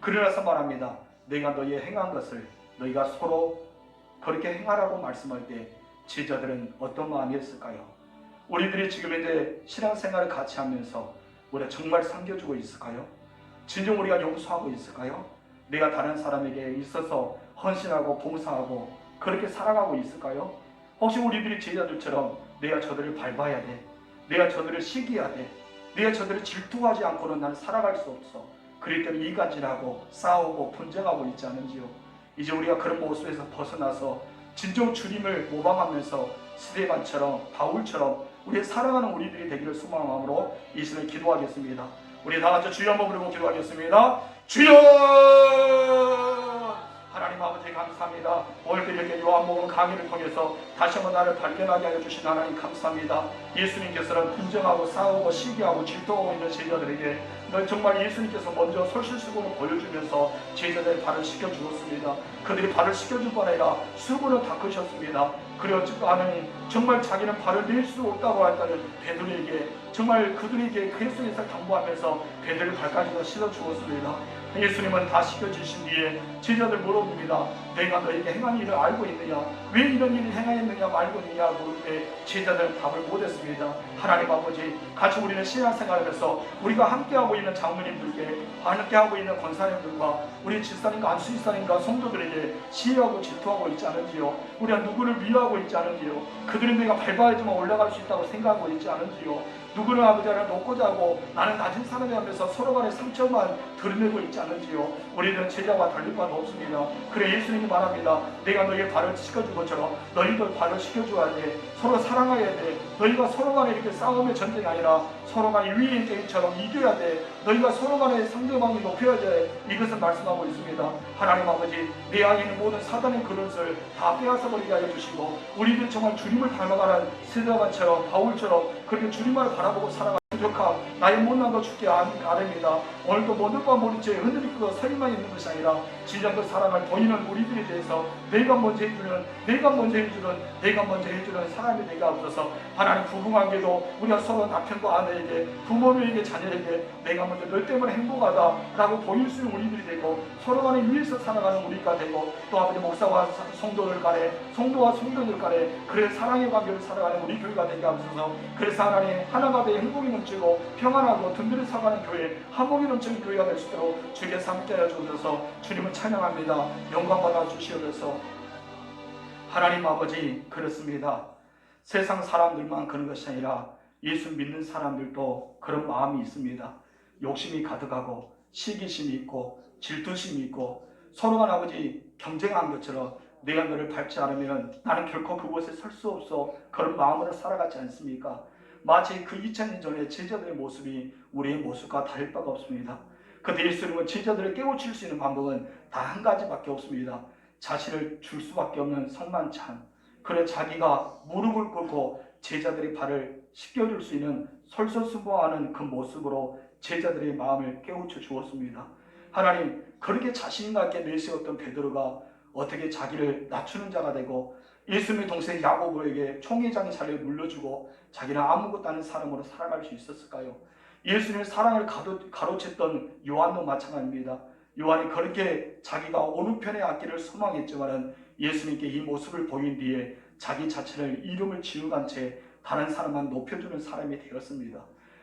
그러나서 말합니다. 내가 너희의 행한 것을 너희가 서로 그렇게 행하라고 말씀할 때 제자들은 어떤 마음이었을까요? 우리들이 지금 이제 신앙생활을 같이 하면서 우리가 정말 섬겨주고 있을까요? 진정 우리가 용서하고 있을까요? 내가 다른 사람에게 있어서 헌신하고 봉사하고 그렇게 살아가고 있을까요? 혹시 우리들이 제자들처럼 내가 저들을 밟아야 돼, 내가 저들을 시기해야 돼, 내가 저들을 질투하지 않고는 나는 살아갈 수 없어, 그럴 때는 이간질하고 싸우고 분쟁하고 있지 않은지요? 이제 우리가 그런 모습에서 벗어나서 진정 주님을 모방하면서 스데반처럼 바울처럼 우리의 사랑하는 우리들이 되기를 소망함으로 이 시간에 기도하겠습니다. 우리 다 같이 주여 한번 부르고 기도하겠습니다. 주여! 하나님 아버지 감사합니다. 오늘도 이렇게 요한복음 강의를 통해서 다시 한번 나를 발견하게 하여 주신 하나님 감사합니다. 예수님께서는 분쟁하고 싸우고 시기하고 질투하고 있는 제자들에게 넌 정말 예수님께서 먼저 솔실수군을 보여주면서 제자들의 발을 씻겨주었습니다. 그들이 발을 씻겨줄 뿐 아니라 수군을 닦으셨습니다. 그리고 하나님 정말 자기는 발을 낼 수 없다고 했다는 베드로에게 정말 그들에게 그리스도에서 당부하면서 베드로의 발까지도 씻어주었습니다. 예수님은 다 씻겨주신 뒤에 제자들 물어봅니다. 내가 너에게 행한 일을 알고 있느냐? 왜 이런 일을 행하였느냐 말고 있느냐 물을 때 제자들은 답을 못했습니다. 하나님 아버지 같이 우리는 신앙생활에서 우리가 함께하고 있는 장로님들께 함께하고 있는 권사님들과 우리 집사님과 안수집사님과 성도들에게 시해하고 질투하고 있지 않은지요? 우리가 누구를 미워하고 있지 않은지요? 그들은 내가 밟아야지만 올라갈 수 있다고 생각하고 있지 않은지요? 누구는 아버지 하나 높고자 하고 나는 낮은 사람이 하면서 서로 간의 상처만 드러내고 있지 않은지요. 우리는 제자와 달릴 바가 없습니다. 그래 예수님이 말합니다. 내가 너희의 발을 씻겨준 것처럼 너희도 발을 씻겨줘야 돼. 서로 사랑해야 돼. 너희가 서로 간에 이렇게 싸움의 전쟁이 아니라 서로 간에 위인 게임처럼 이겨야 돼. 너희가 서로 간에 상대방이 높여야 돼. 이것을 말씀하고 있습니다. 하나님 아버지, 내 안에 있는 모든 사단의 그릇을 다 빼앗아 버리게 하여 주시고 우리들 정말 주님을 닮아가는 스데반처럼 바울처럼 그렇게 주님을 바라보고 살아가 부족함, 나의 못난 것 주께 아뢰니다. 오늘도 모든 바 모리채 흔들리고 서리만 있는 것이 아니라 진정 그 사랑을 보이는 우리들에 대해서 내가 먼저 해주는 사람이 되게 하옵소서. 하나님 부부관계도 우리가 서로 남편과 아내에게 부모에게 자녀에게 내가 먼저 널 때문에 행복하다라고 보일 수 있는 우리들이 되고 서로 간에 위해서 살아가는 우리가 되고 또 아버지 목사와 성도들 간에 성도와 성도들 간에 그래 사랑의 관계를 살아가는 우리 교회가 되게 하옵소서. 그래서 하나님 하나가 되어 행복이 넘치고 평안하고 든든히 살아가는 교회, 화목이 넘치는 교회가 될 수 있도록 주께서 함께하여 주셔서 주님을 찬양합니다. 영광 받아 주시옵소서. 하나님 아버지, 그렇습니다. 세상 사람들만 그런 것이 아니라 예수 믿는 사람들도 그런 마음이 있습니다. 욕심이 가득하고 시기심이 있고 질투심이 있고 서로 간 아버지 경쟁한 것처럼 내가 너를 밟지 않으면 나는 결코 그곳에 설 수 없어 그런 마음으로 살아가지 않습니까? 마치 그 2000년 전에 제자들의 모습이 우리의 모습과 다를 바가 없습니다. 그때 예수님은 제자들을 깨우칠 수 있는 방법은 다 한 가지밖에 없습니다. 자신을 줄 수밖에 없는 성만찬, 그래 자기가 무릎을 꿇고 제자들의 발을 씻겨줄 수 있는 솔선수범하는 그 모습으로 제자들의 마음을 깨우쳐 주었습니다. 하나님, 그렇게 자신감 있게 내세웠던 베드로가 어떻게 자기를 낮추는 자가 되고 예수님의 동생 야고보에게 총회장의 자리를 물려주고 자기는 아무것도 아닌 사람으로 살아갈 수 있었을까요? 예수님의 사랑을 가로챘던 요한도 마찬가지입니다. 요한이 그렇게 자기가 어느 편의 악기를 소망했지만 예수님께 이 모습을 보인 뒤에 자기 자체를 이름을 지우간 채 다른 사람만 높여주는 사람이 되었습니다.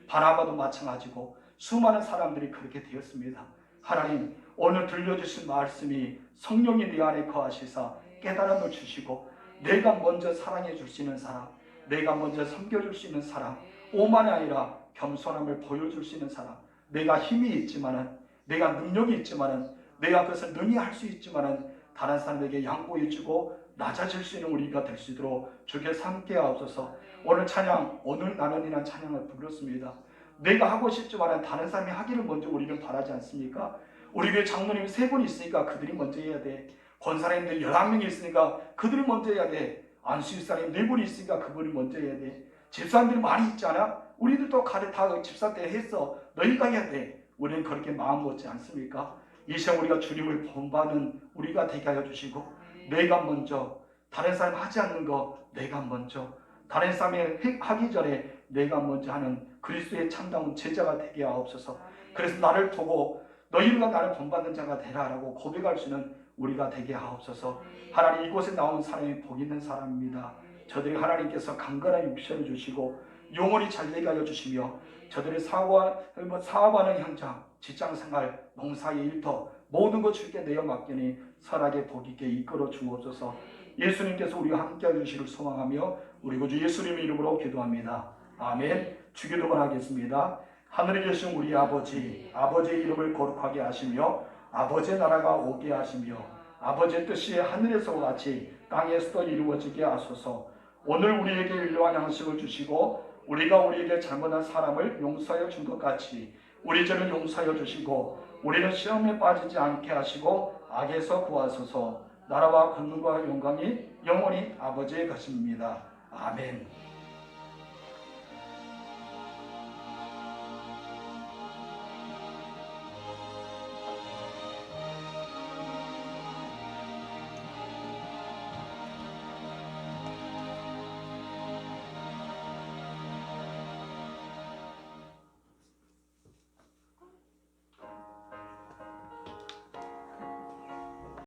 바나바도 마찬가지고 수많은 사람들이 그렇게 되었습니다. 하나님, 오늘 들려주신 말씀이 성령이 내 안에 거하시사 깨달음을 주시고 내가 먼저 사랑해 줄 수 있는 사람, 내가 먼저 섬겨줄 수 있는 사람, 오만이 아니라 겸손함을 보여줄 수 있는 사람, 내가 힘이 있지만은 내가 능력이 있지만은 내가 그것을 능히 할 수 있지만은 다른 사람에게 양보해주고 낮아질 수 있는 우리가 될 수 있도록 주께서 함께 하옵소서. 오늘 찬양, 오늘 나는이란 찬양을 부르습니다. 내가 하고 싶지만은 다른 사람이 하기를 먼저 우리는 바라지 않습니까? 우리 교회 장로님 3분 있으니까 그들이 먼저 해야 돼. 권사님들 11명이 있으니까 그들이 먼저 해야 돼. 안수집사님 4분이 있으니까 그분이 먼저 해야 돼. 집사님들이 많이 있잖아. 우리들도 가래 다 집사 때 했어. 너희가 해야 돼. 우리는 그렇게 마음 먹지 않습니까? 이 시간 우리가 주님을 본받는 우리가 되게 하여 주시고 내가 먼저, 다른 사람 하지 않는 거 내가 먼저, 다른 사람이 하기 전에 내가 먼저 하는 그리스도의 참다운 제자가 되게 하옵소서. 그래서 나를 보고 너희가 나를 본받는 자가 되라라고 고백할 수 있는 우리가 되게 하옵소서. 하나님, 이곳에 나온 사람이 복 있는 사람입니다. 저들이 하나님께서 강건한 육신을 주시고 영원히 잘되게 하여 주시며 저들의 사업하는 현장, 직장생활, 농사의 일터 모든 것 주께 내어 맡기니 선하게 복 있게 이끌어 주옵소서. 예수님께서 우리와 함께 해주시기를 소망하며 우리 구주 예수님의 이름으로 기도합니다. 아멘. 주기도만 하겠습니다. 하늘에 계신 우리 아버지, 아버지의 이름을 거룩하게 하시며 아버지의 나라가 오게 하시며 아버지의 뜻이 하늘에서와 같이 땅에서도 이루어지게 하소서. 오늘 우리에게 일용할 양식을 주시고 우리가 우리에게 잘못한 사람을 용서하여 준 것 같이 우리 죄를 용서하여 주시고 우리는 시험에 빠지지 않게 하시고 악에서 구하소서. 나라와 권능과 영광이 영원히 아버지의 것입니다. 아멘.